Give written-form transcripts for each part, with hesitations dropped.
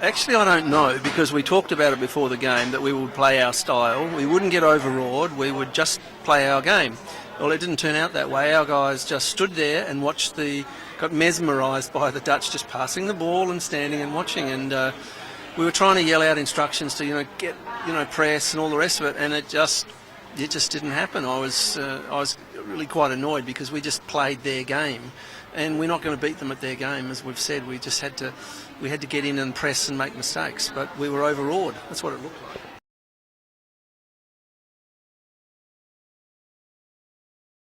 Actually, I don't know, because we talked about it before the game that we would play our style. We wouldn't get overawed. We would just play our game. Well, it didn't turn out that way. Our guys just stood there and got mesmerised by the Dutch just passing the ball and standing and watching. And we were trying to yell out instructions to, get, press and all the rest of it, and it just didn't happen. I was really quite annoyed because we just played their game, and we're not going to beat them at their game, as we've said. We just had to get in and press and make mistakes, but we were overawed. That's what it looked like.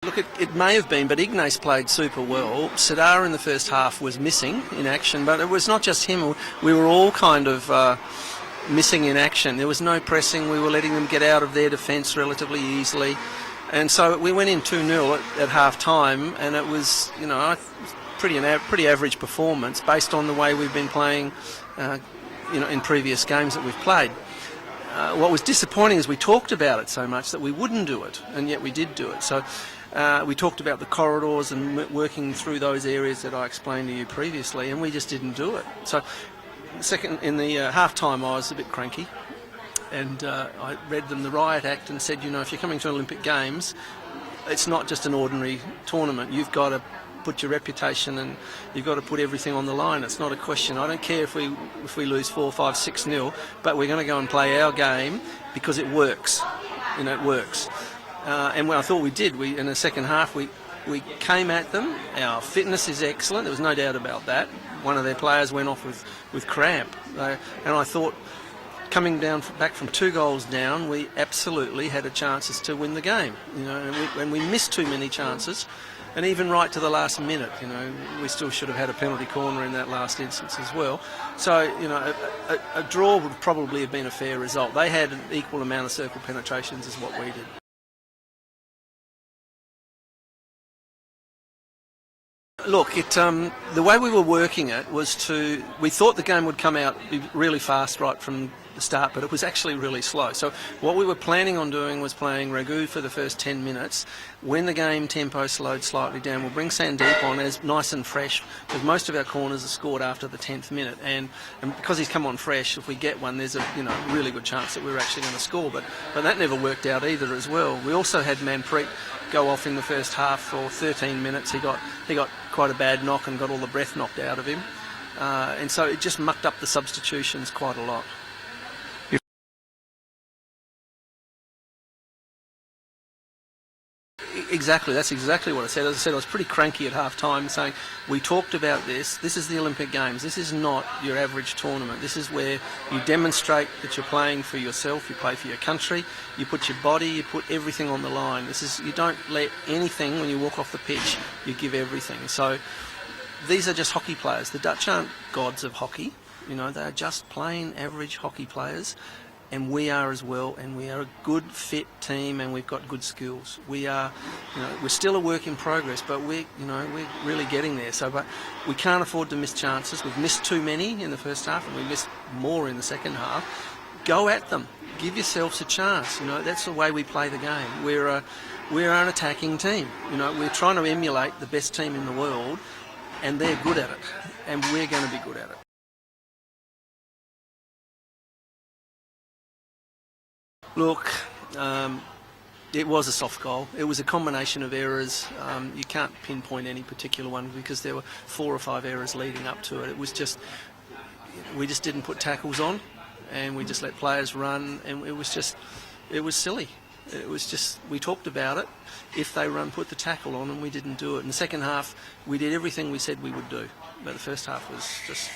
Look, it may have been, but Ignace played super well. Sadar in the first half was missing in action, but it was not just him. We were all kind of missing in action. There was no pressing. We were letting them get out of their defence relatively easily. And so we went in 2-0 at half-time, and it was, pretty average performance based on the way we've been playing, in previous games that we've played. What was disappointing is we talked about it so much that we wouldn't do it, and yet we did do it. So we talked about the corridors and working through those areas that I explained to you previously, and we just didn't do it. So in the half-time, I was a bit cranky, and I read them the riot act and said, if you're coming to Olympic Games, it's not just an ordinary tournament. You've got to put your reputation and you've got to put everything on the line. It's not a question. I don't care if we lose 4, 5, 6-0, but we're going to go and play our game because it works. It works. And when I thought we did, in the second half, we came at them. Our fitness is excellent. There was no doubt about that. One of their players went off with cramp. And I thought, coming back from 2 goals down, we absolutely had a chances to win the game. And we missed too many chances. And even right to the last minute, we still should have had a penalty corner in that last instance as well. So, a draw would probably have been a fair result. They had an equal amount of circle penetrations as what we did. Look, the way we were working it was we thought the game would come out really fast right from the start, but it was actually really slow. So what we were planning on doing was playing Ragu for the first 10 minutes. When the game tempo slowed slightly down, we'll bring Sandeep on as nice and fresh, because most of our corners are scored after the 10th minute, and because he's come on fresh, if we get one, there's a really good chance that we're actually going to score. But that never worked out either as well. We also had Manpreet go off in the first half for 13 minutes. He got quite a bad knock and got all the breath knocked out of him, and so it just mucked up the substitutions quite a lot. Exactly, that's exactly what I said. As I said, I was pretty cranky at half-time saying, we talked about this is the Olympic Games, this is not your average tournament, this is where you demonstrate that you're playing for yourself, you play for your country, you put your body, you put everything on the line. You don't let anything, when you walk off the pitch, you give everything. So these are just hockey players. The Dutch aren't gods of hockey, they're just plain average hockey players. And we are as well, and we are a good, fit team, and we've got good skills. We are, we're still a work in progress, but we're really getting there. So, but we can't afford to miss chances. We've missed too many in the first half, and we missed more in the second half. Go at them. Give yourselves a chance. That's the way we play the game. We're an attacking team. We're trying to emulate the best team in the world, and they're good at it, and we're going to be good at it. Look, it was a soft goal. It was a combination of errors. You can't pinpoint any particular one because there were 4 or 5 errors leading up to it. It was just, we just didn't put tackles on, and we just let players run, and it was silly. It was just, we talked about it. If they put the tackle on, and we didn't do it. In the second half, we did everything we said we would do. But the first half was just